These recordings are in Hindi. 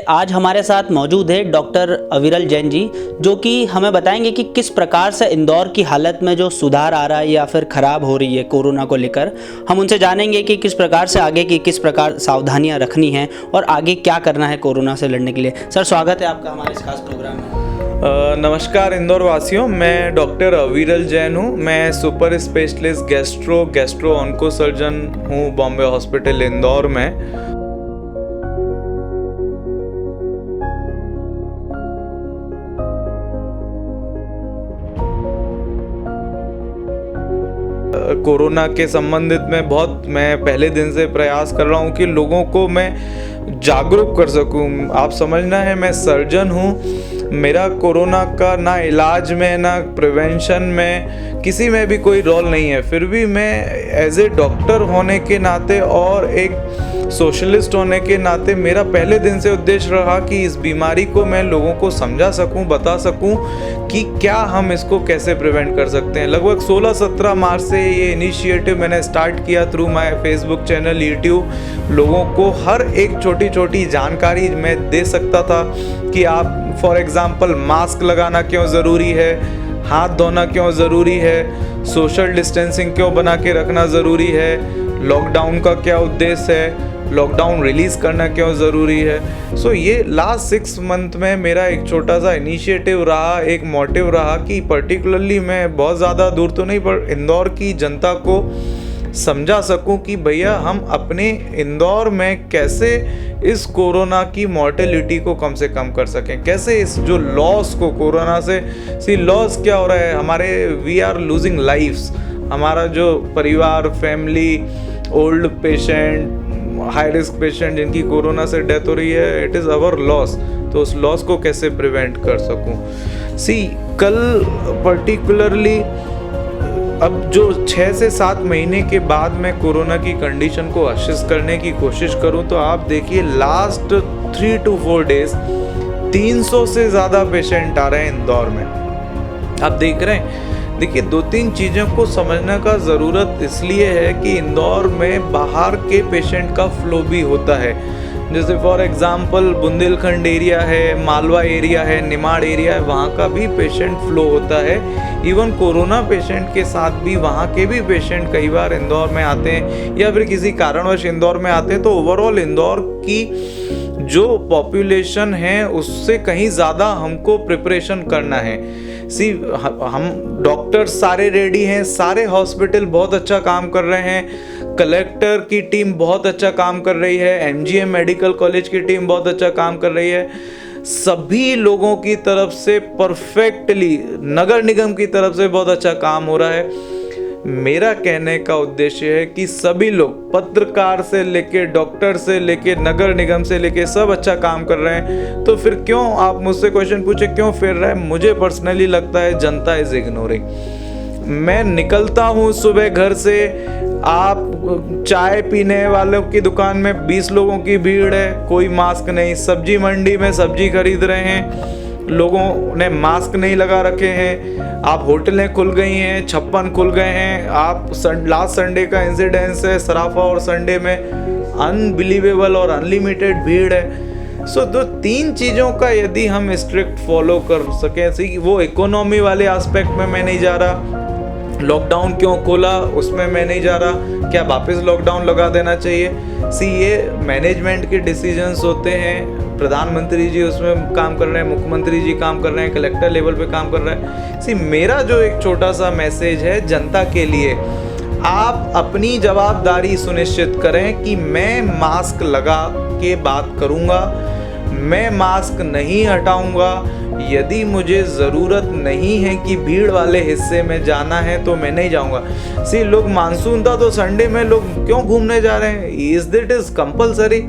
आज हमारे साथ मौजूद है डॉक्टर अविरल जैन जी, जो कि हमें बताएंगे कि किस प्रकार से इंदौर की हालत में जो सुधार आ रहा है या फिर ख़राब हो रही है कोरोना को लेकर। हम उनसे जानेंगे कि किस प्रकार से आगे की किस प्रकार सावधानियां रखनी हैं और आगे क्या करना है कोरोना से लड़ने के लिए। सर, स्वागत है आपका हमारे इस खास प्रोग्राम में। नमस्कार इंदौर वासियों, मैं डॉक्टर अविरल जैन हूँ। मैं super specialist gastro onco surgeon हूँ बॉम्बे हॉस्पिटल इंदौर में। कोरोना के संबंधित में मैं पहले दिन से प्रयास कर रहा हूँ कि लोगों को मैं जागरूक कर सकूँ। आप समझना है, मैं सर्जन हूँ, मेरा कोरोना का ना इलाज में ना प्रिवेंशन में किसी में भी कोई रोल नहीं है। फिर भी मैं एज ए डॉक्टर होने के नाते और एक सोशलिस्ट होने के नाते मेरा पहले दिन से उद्देश्य रहा कि इस बीमारी को मैं लोगों को समझा सकूं, बता सकूं कि क्या हम इसको कैसे प्रिवेंट कर सकते हैं। लगभग 16-17 मार्च से ये इनिशिएटिव मैंने स्टार्ट किया through my Facebook channel, YouTube. लोगों को हर एक छोटी छोटी जानकारी मैं दे सकता था कि आप फॉर एग्जांपल मास्क लगाना क्यों ज़रूरी है, हाथ धोना क्यों ज़रूरी है, सोशल डिस्टेंसिंग क्यों बना के रखना ज़रूरी है, लॉकडाउन का क्या उद्देश्य है, लॉकडाउन रिलीज़ करना क्यों ज़रूरी है। सो ये लास्ट 6 मंथ में मेरा एक छोटा सा इनिशिएटिव रहा, एक मोटिव रहा कि पर्टिकुलरली मैं बहुत ज़्यादा दूर तो नहीं पर इंदौर की जनता को समझा सकूं कि भैया हम अपने इंदौर में कैसे इस कोरोना की मॉर्टेलिटी को कम से कम कर सकें, कैसे इस जो लॉस को कोरोना से लॉस क्या हो रहा है हमारे, वी आर लूजिंग लाइफ्स। हमारा जो परिवार, family, old patient, high risk patient जिनकी कोरोना से डेथ हो रही है, इट इज़ अवर लॉस। तो उस लॉस को कैसे प्रिवेंट कर सकूं। कल पर्टिकुलरली अब जो 6 से 7 महीने के बाद मैं कोरोना की कंडीशन को असेस करने की कोशिश करूं तो आप देखिए लास्ट 3 to 4 डेज 300 से ज़्यादा पेशेंट आ रहे हैं इंदौर में। आप देख रहे हैं, देखिए 2-3 चीज़ों को समझने का ज़रूरत इसलिए है कि इंदौर में बाहर के पेशेंट का फ्लो भी होता है। जैसे फॉर एग्जांपल बुंदेलखंड एरिया है, मालवा एरिया है, निमाड़ एरिया है, वहाँ का भी पेशेंट फ्लो होता है। इवन कोरोना पेशेंट के साथ भी वहाँ के भी पेशेंट कई बार इंदौर में आते हैं या फिर किसी कारणवश इंदौर में आते हैं। तो ओवरऑल इंदौर की जो पॉपुलेशन है उससे कहीं ज़्यादा हमको प्रिपरेशन करना है। हम डॉक्टर सारे रेडी हैं, सारे हॉस्पिटल बहुत अच्छा काम कर रहे हैं, कलेक्टर की टीम बहुत अच्छा काम कर रही है, एमजीएम मेडिकल कॉलेज की टीम बहुत अच्छा काम कर रही है। सभी लोगों की तरफ से परफेक्टली, नगर निगम की तरफ से बहुत अच्छा काम हो रहा है। मेरा कहने का उद्देश्य है कि सभी लोग, पत्रकार से लेके डॉक्टर से लेके नगर निगम से लेके सब अच्छा काम कर रहे हैं। तो फिर क्यों आप मुझसे क्वेश्चन पूछे क्यों फेल रहा है, मुझे पर्सनली लगता है जनता इज इग्नोरिंग। मैं निकलता हूँ सुबह घर से, आप चाय पीने वालों की दुकान में 20 लोगों की भीड़ है, कोई मास्क नहीं। सब्जी मंडी में सब्जी खरीद रहे हैं, लोगों ने मास्क नहीं लगा रखे हैं। आप होटलें खुल गई हैं, 56 खुल गए हैं। आप लास्ट संडे का इंसिडेंस है सराफा और संडे में, अनबिलीवेबल और अनलिमिटेड भीड़ है। सो 2-3 चीज़ों का यदि हम स्ट्रिक्ट फॉलो कर सकें, वो इकोनॉमी वाले एस्पेक्ट में मैं नहीं जा रहा, लॉकडाउन क्यों खोला उसमें मैं नहीं जा रहा, क्या वापस लॉकडाउन लगा देना चाहिए। ये मैनेजमेंट के डिसीजंस होते हैं, प्रधानमंत्री जी उसमें काम कर रहे हैं, मुख्यमंत्री जी काम कर रहे हैं, कलेक्टर लेवल पे काम कर रहे हैं। मेरा जो एक छोटा सा मैसेज है जनता के लिए, आप अपनी जवाबदारी सुनिश्चित करें कि मैं मास्क लगा के बात करूँगा, मैं मास्क नहीं हटाऊँगा। यदि मुझे ज़रूरत नहीं है कि भीड़ वाले हिस्से में जाना है तो मैं नहीं जाऊँगा। लोग मानसून था तो संडे में लोग क्यों घूमने जा रहे हैं, इज इट इज़ कंपलसरी?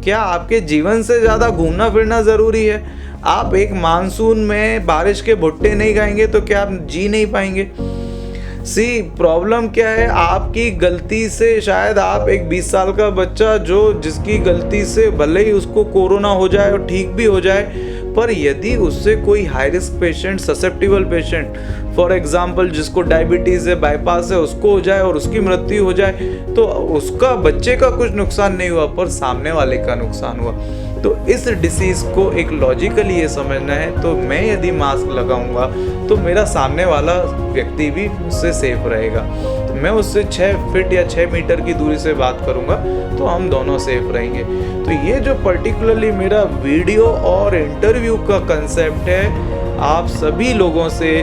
क्या आपके जीवन से ज़्यादा घूमना फिरना ज़रूरी है? आप एक मानसून में बारिश के भुट्टे नहीं खाएंगे तो क्या आप जी नहीं पाएंगे? प्रॉब्लम क्या है, आपकी गलती से शायद आप एक 20 साल का बच्चा जिसकी गलती से भले ही उसको कोरोना हो जाए और ठीक भी हो जाए, पर यदि उससे कोई high risk patient, susceptible patient, for example जिसको डायबिटीज़ है, बाईपास है, उसको हो जाए और उसकी मृत्यु हो जाए तो उसका बच्चे का कुछ नुकसान नहीं हुआ पर सामने वाले का नुकसान हुआ। तो इस डिसीज़ को एक लॉजिकली ये समझना है, तो मैं यदि मास्क लगाऊंगा तो मेरा सामने वाला व्यक्ति भी उससे सेफ रहेगा। तो मैं उससे 6 फीट या 6 मीटर की दूरी से बात करूंगा तो हम दोनों सेफ रहेंगे। तो ये जो पर्टिकुलरली मेरा वीडियो और इंटरव्यू का कंसेप्ट है, आप सभी लोगों से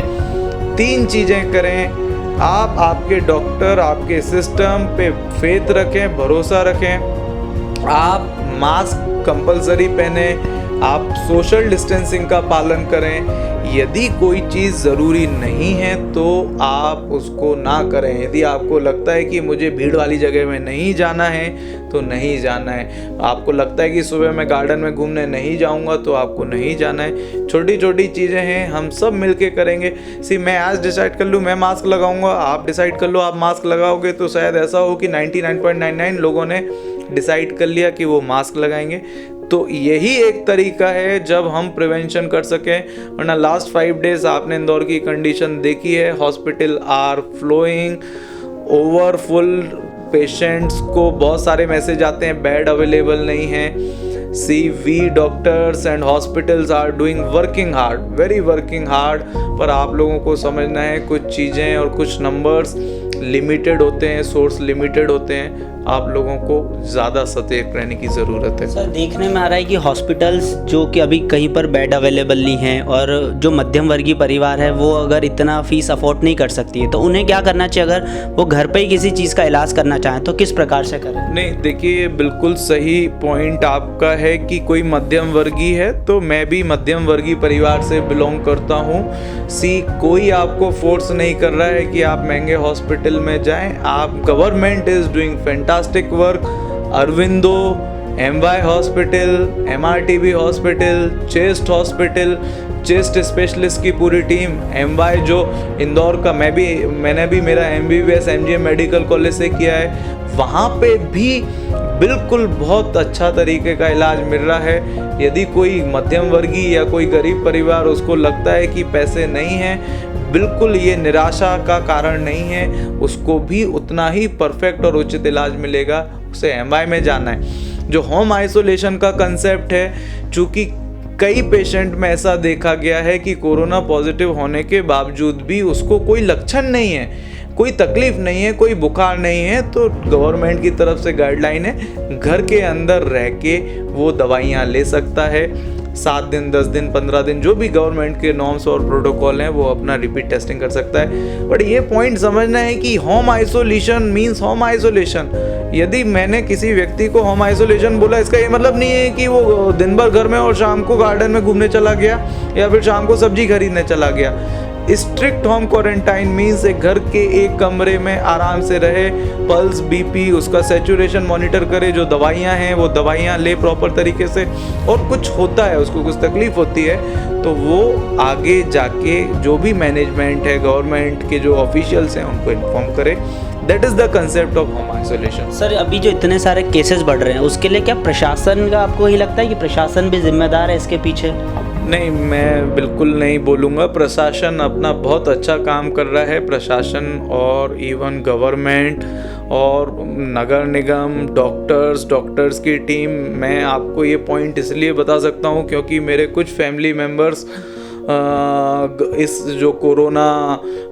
3 चीज़ें करें। आप आपके डॉक्टर, आपके सिस्टम पे फेथ रखें, भरोसा रखें। आप मास्क कंपलसरी पहने, आप सोशल डिस्टेंसिंग का पालन करें। यदि कोई चीज़ ज़रूरी नहीं है तो आप उसको ना करें। यदि आपको लगता है कि मुझे भीड़ वाली जगह में नहीं जाना है तो नहीं जाना है। आपको लगता है कि सुबह मैं गार्डन में घूमने नहीं जाऊंगा तो आपको नहीं जाना है। छोटी छोटी चीज़ें हैं, हम सब मिलके करेंगे। मैं आज डिसाइड कर लूँ मैं मास्क लगाऊंगा, आप डिसाइड कर लो आप मास्क लगाओगे, तो शायद ऐसा हो कि 99.99 लोगों ने डिसाइड कर लिया कि वो मास्क लगाएंगे। तो यही एक तरीका है जब हम प्रिवेंशन कर सकें। वरना लास्ट 5 डेज आपने इंदौर की कंडीशन देखी है, hospital are flowing over full, patients को बहुत सारे मैसेज आते हैं बेड अवेलेबल नहीं है। We doctors and hospitals are doing working hard, very working hard, पर आप लोगों को समझना है कुछ चीज़ें और कुछ नंबर्स लिमिटेड होते हैं, सोर्स लिमिटेड होते हैं। आप लोगों को ज़्यादा सतर्क रहने की ज़रूरत है। सर, देखने में आ रहा है कि हॉस्पिटल्स जो कि अभी कहीं पर बेड अवेलेबल नहीं है और जो मध्यम वर्गीय परिवार है वो अगर इतना फीस अफोर्ड नहीं कर सकती है तो उन्हें क्या करना चाहिए? अगर वो घर पे ही किसी चीज़ का इलाज करना चाहें तो किस प्रकार से करें? नहीं, देखिए बिल्कुल सही पॉइंट आपका है कि कोई मध्यम वर्गीय है, तो मैं भी मध्यम वर्गीय परिवार से बिलोंग करता हूँ। कोई आपको फोर्स नहीं कर रहा है कि आप महंगे हॉस्पिटल में जाएं। आप government is doing fantastic work. Aurobindo, MY hospital, MRTB hospital, chest hospital, chest specialist की पूरी टीम, MY जो इंदौर का, मैंने भी मेरा MBBS MGM मेडिकल कॉलेज से किया है, वहाँ पे भी बिल्कुल बहुत अच्छा तरीके का इलाज मिल रहा है। यदि कोई मध्यम वर्गीय या कोई गरीब परिवार उसको लगता है कि पैसे नहीं हैं, बिल्कुल ये निराशा का कारण नहीं है, उसको भी उतना ही परफेक्ट और उचित इलाज मिलेगा। उसे MI में जाना है। जो होम आइसोलेशन का कंसेप्ट है, चूँकि कई पेशेंट में ऐसा देखा गया है कि कोरोना पॉजिटिव होने के बावजूद भी उसको कोई लक्षण नहीं है, कोई तकलीफ नहीं है, कोई बुखार नहीं है, तो गवर्नमेंट की तरफ से गाइडलाइन है घर के अंदर रह के वो दवाइयाँ ले सकता है। 7 दिन, 10 दिन, 15 दिन, जो भी गवर्नमेंट के नॉर्म्स और प्रोटोकॉल हैं, वो अपना रिपीट टेस्टिंग कर सकता है। बट ये पॉइंट समझना है कि home isolation means home isolation. यदि मैंने किसी व्यक्ति को होम आइसोलेशन बोला, इसका ये मतलब नहीं है कि वो दिन भर घर में और शाम को गार्डन में घूमने चला गया या फिर शाम को सब्जी खरीदने चला गया। स्ट्रिक्ट होम क्वारंटाइन मीन्स एक घर के एक कमरे में आराम से रहे, पल्स, BP, उसका सैचुरेशन मॉनिटर करे, जो दवाइयाँ हैं वो दवाइयाँ ले प्रॉपर तरीके से, और कुछ होता है उसको कुछ तकलीफ होती है तो वो आगे जाके जो भी मैनेजमेंट है, गवर्नमेंट के जो ऑफिशियल्स हैं, उनको इन्फॉर्म करे। That is the concept of home isolation. Sir, अभी जो इतने सारे केसेस बढ़ रहे हैं उसके लिए क्या प्रशासन का, आपको ही लगता है कि प्रशासन भी जिम्मेदार है इसके पीछे? नहीं, मैं बिल्कुल नहीं बोलूँगा। प्रशासन अपना बहुत अच्छा काम कर रहा है। प्रशासन और इवन गवर्नमेंट और नगर निगम, डॉक्टर्स की टीम, मैं आपको ये पॉइंट इसलिए बता सकता हूँ क्योंकि मेरे कुछ फैमिली मेम्बर्स इस जो कोरोना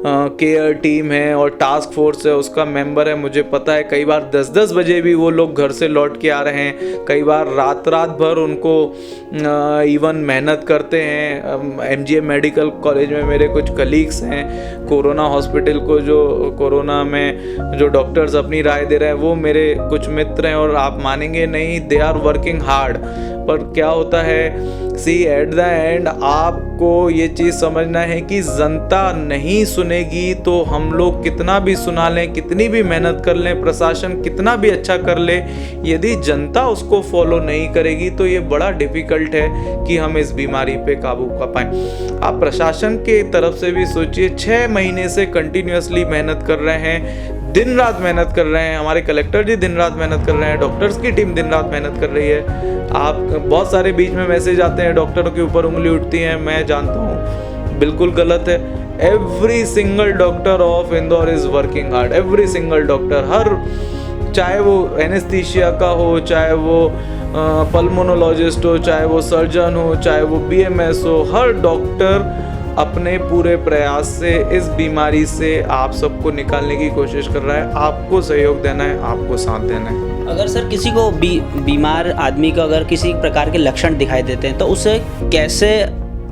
केयर टीम है और टास्क फोर्स है उसका मेंबर है। मुझे पता है कई बार 10-10 बजे भी वो लोग घर से लौट के आ रहे हैं, कई बार रात भर उनको इवन मेहनत करते हैं। MGM मेडिकल कॉलेज में मेरे कुछ कलीग्स हैं, कोरोना हॉस्पिटल को जो कोरोना में जो डॉक्टर्स अपनी राय दे रहे हैं, वो मेरे कुछ मित्र हैं और आप मानेंगे नहीं, दे आर वर्किंग हार्ड। पर क्या होता है, एट द एंड आपको ये चीज़ समझना है कि जनता नहीं सुनेगी तो हम लोग कितना भी सुना लें, कितनी भी मेहनत कर लें, प्रशासन कितना भी अच्छा कर ले, यदि जनता उसको फॉलो नहीं करेगी तो ये बड़ा डिफिकल्ट है कि हम इस बीमारी पे काबू कर पाएँ। आप प्रशासन के तरफ से भी सोचिए, 6 महीने से कंटिन्यूसली मेहनत कर रहे हैं, दिन रात मेहनत कर रहे हैं। हमारे कलेक्टर जी दिन रात मेहनत कर रहे हैं, डॉक्टर्स की टीम दिन रात मेहनत कर रही है। आप बहुत सारे बीच में मैसेज आते हैं, डॉक्टरों के ऊपर उंगली उठती है, मैं जानता हूँ बिल्कुल गलत है। Every single doctor of Indore is working hard, every single doctor, हर, चाहे वो एनेस्थीसिया का हो, चाहे वो पल्मोनोलॉजिस्ट हो, चाहे वो सर्जन हो, चाहे वो बीएमएस हो, हर डॉक्टर अपने पूरे प्रयास से इस बीमारी से आप सबको निकालने की कोशिश कर रहा है। आपको सहयोग देना है, आपको साथ देना है। अगर सर किसी को बीमार आदमी को अगर किसी प्रकार के लक्षण दिखाई देते हैं तो उसे कैसे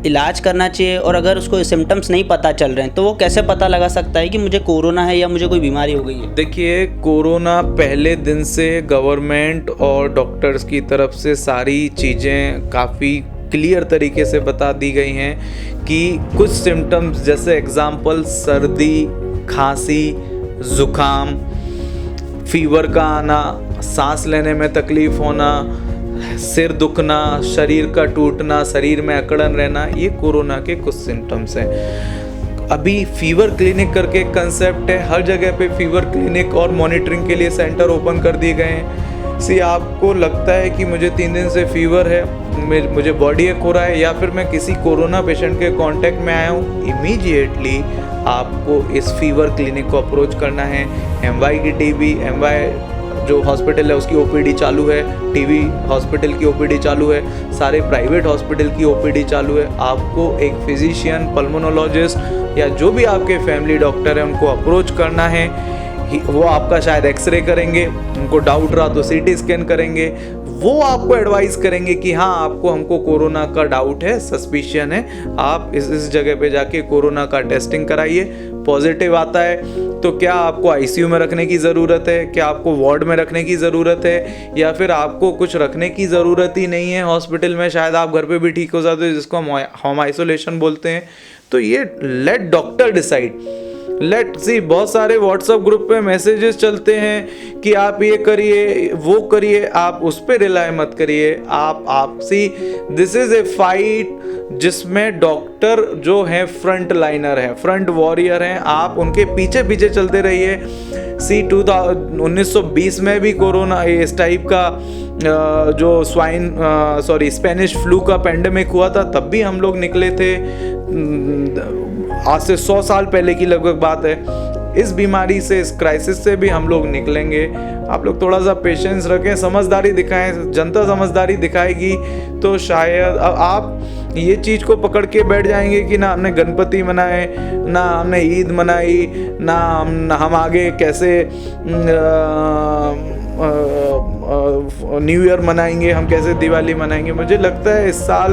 इलाज करना चाहिए, और अगर उसको सिम्टम्स नहीं पता चल रहे हैं तो वो कैसे पता लगा सकता है कि मुझे कोरोना है या मुझे कोई बीमारी हो गई है? देखिए, कोरोना पहले दिन से गवर्नमेंट और डॉक्टर्स की तरफ से सारी चीज़ें काफ़ी क्लियर तरीके से बता दी गई हैं कि कुछ सिम्टम्स जैसे एग्जाम्पल सर्दी, खांसी, ज़ुकाम, फीवर का आना, सांस लेने में तकलीफ़ होना, सिर दुखना, शरीर का टूटना, शरीर में अकड़न रहना, ये कोरोना के कुछ सिम्टम्स हैं। अभी फीवर क्लिनिक करके एक कंसेप्ट है, हर जगह पे फीवर क्लिनिक और मॉनिटरिंग के लिए सेंटर ओपन कर दिए गए हैं। आपको लगता है कि मुझे 3 दिन से फीवर है, मुझे बॉडी एक हो रहा है, या फिर मैं किसी कोरोना पेशेंट के कांटेक्ट में आया हूँ, इमीडिएटली आपको इस फीवर क्लिनिक को अप्रोच करना है। एमवाई की टीबी, एमवाई जो हॉस्पिटल है उसकी ओपीडी चालू है, टीवी हॉस्पिटल की ओपीडी चालू है, सारे प्राइवेट हॉस्पिटल की ओपीडी चालू है। आपको एक फिजिशियन, पल्मोनोलॉजिस्ट या जो भी आपके फैमिली डॉक्टर हैं उनको अप्रोच करना है। वो आपका शायद एक्सरे करेंगे, उनको डाउट रहा तो सीटी स्कैन करेंगे, वो आपको एडवाइस करेंगे कि हाँ हमको कोरोना का डाउट है, सस्पिशियन है, आप इस जगह पे जाके कोरोना का टेस्टिंग कराइए। पॉजिटिव आता है तो क्या आपको आईसीयू में रखने की ज़रूरत है, क्या आपको वार्ड में रखने की ज़रूरत है, या फिर आपको कुछ रखने की ज़रूरत ही नहीं है हॉस्पिटल में, शायद आप घर पे भी ठीक हो जाते हो, जिसको हम होम आइसोलेशन बोलते हैं। तो ये let doctor decide. Let see, बहुत सारे व्हाट्सएप ग्रुप पे मैसेजेस चलते हैं कि आप ये करिए, वो करिए, आप उस पर रिलाय मत करिए। आप सी, दिस इज ए फाइट जिसमें डॉक्टर जो है फ्रंट लाइनर है, फ्रंट वॉरियर हैं, आप उनके पीछे पीछे चलते रहिए। सी 1920 में भी कोरोना इस टाइप का जो स्पेनिश फ्लू का पेंडेमिक हुआ था, तब भी हम लोग निकले थे। आज से 100 साल पहले की लगभग बात है। इस बीमारी से, इस क्राइसिस से भी हम लोग निकलेंगे। आप लोग थोड़ा सा पेशेंस रखें, समझदारी दिखाएं, जनता समझदारी दिखाएगी तो शायद आप ये चीज़ को पकड़ के बैठ जाएंगे कि ना हमने गणपति मनाए, ना हमने ईद मनाई, ना हम आगे कैसे न्यू ईयर मनाएंगे, हम कैसे दिवाली मनाएंगे। मुझे लगता है इस साल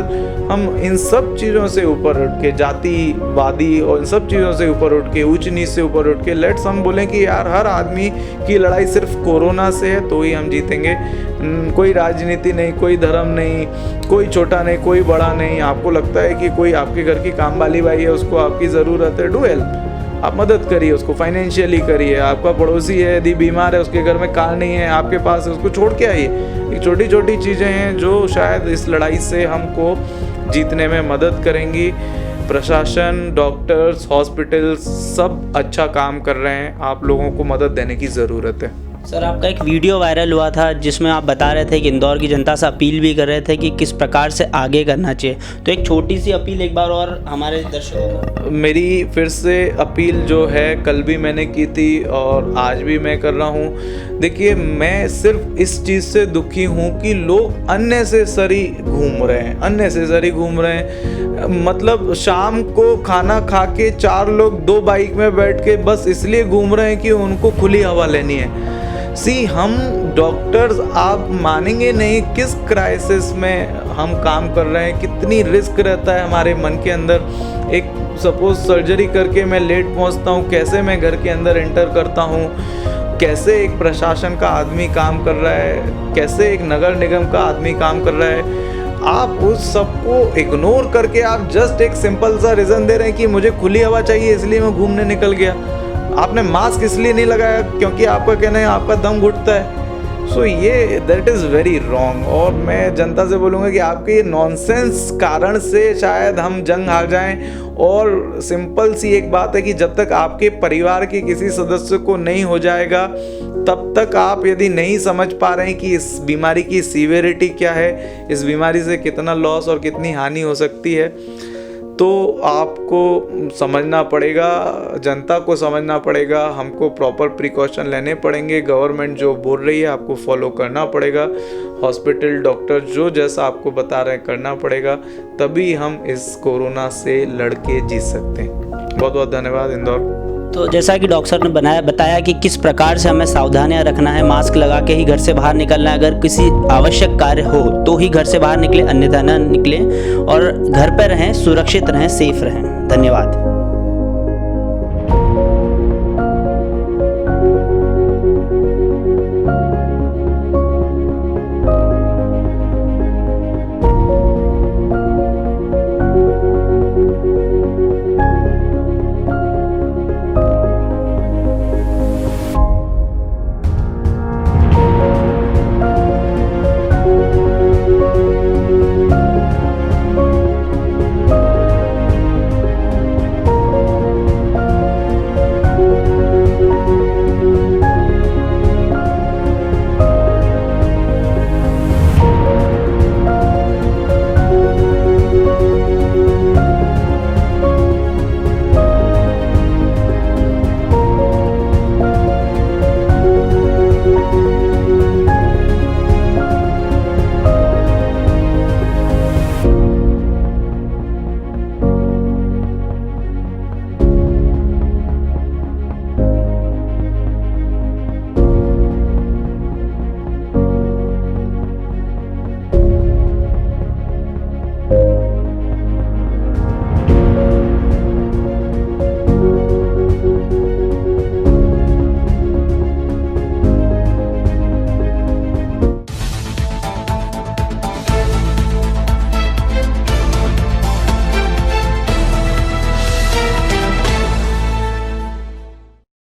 हम इन सब चीज़ों से ऊपर उठ के, जातिवादी और इन सब चीज़ों से ऊपर उठ के, ऊंच नीच से ऊपर उठ के लेट्स हम बोलें कि यार हर आदमी की लड़ाई सिर्फ कोरोना से है तो ही हम जीतेंगे। कोई राजनीति नहीं, कोई धर्म नहीं, कोई छोटा नहीं, कोई बड़ा नहीं। आपको लगता है कि कोई आपके घर की काम वाली बाई है, उसको आपकी ज़रूरत है, डू हेल्प, आप मदद करिए, उसको फाइनेंशियली करिए। आपका पड़ोसी है, यदि बीमार है, उसके घर में कार नहीं है, आपके पास है, उसको छोड़ के आइए। ये छोटी छोटी चीज़ें हैं जो शायद इस लड़ाई से हमको जीतने में मदद करेंगी। प्रशासन, डॉक्टर्स, हॉस्पिटल्स सब अच्छा काम कर रहे हैं, आप लोगों को मदद देने की ज़रूरत है। सर, आपका एक वीडियो वायरल हुआ था जिसमें आप बता रहे थे कि इंदौर की जनता से अपील भी कर रहे थे कि किस प्रकार से आगे करना चाहिए, तो एक छोटी सी अपील एक बार और हमारे दर्शकों को। मेरी फिर से अपील जो है, कल भी मैंने की थी और आज भी मैं कर रहा हूँ। देखिए, मैं सिर्फ इस चीज़ से दुखी हूँ कि लोग अननेसेसरी घूम रहे हैं। मतलब शाम को खाना खा के 4 लोग 2 बाइक में बैठ के बस इसलिए घूम रहे हैं कि उनको खुली हवा लेनी है। हम डॉक्टर्स, आप मानेंगे नहीं किस क्राइसिस में हम काम कर रहे हैं, कितनी रिस्क रहता है हमारे मन के अंदर। एक सपोज सर्जरी करके मैं लेट पहुंचता हूं, कैसे मैं घर के अंदर एंटर करता हूं, कैसे एक प्रशासन का आदमी काम कर रहा है, कैसे एक नगर निगम का आदमी काम कर रहा है। आप उस सबको इग्नोर करके आप जस्ट एक सिंपल सा रीज़न दे रहे हैं कि मुझे खुली हवा चाहिए इसलिए मैं घूमने निकल गया। आपने मास्क इसलिए नहीं लगाया क्योंकि आपका कहना है आपका दम घुटता है। ये दैट इज़ वेरी रॉन्ग। और मैं जनता से बोलूँगा कि आपके ये नॉनसेंस कारण से शायद हम जंग हार जाएं। और सिंपल सी एक बात है कि जब तक आपके परिवार के किसी सदस्य को नहीं हो जाएगा, तब तक आप यदि नहीं समझ पा रहे हैं कि इस बीमारी की सीवियरिटी क्या है, इस बीमारी से कितना लॉस और कितनी हानि हो सकती है, तो आपको समझना पड़ेगा, जनता को समझना पड़ेगा, हमको प्रॉपर प्रिकॉशन लेने पड़ेंगे। गवर्नमेंट जो बोल रही है आपको फॉलो करना पड़ेगा, हॉस्पिटल डॉक्टर जो जैसा आपको बता रहे हैं करना पड़ेगा, तभी हम इस कोरोना से लड़के जीत सकते हैं। बहुत बहुत धन्यवाद इंदौर। तो जैसा कि डॉक्टर ने बताया कि किस प्रकार से हमें सावधानियां रखना है, मास्क लगा के ही घर से बाहर निकलना है, अगर किसी आवश्यक कार्य हो तो ही घर से बाहर निकले, अन्यथा न निकलें और घर पर रहें, सुरक्षित रहें, सेफ रहें। धन्यवाद।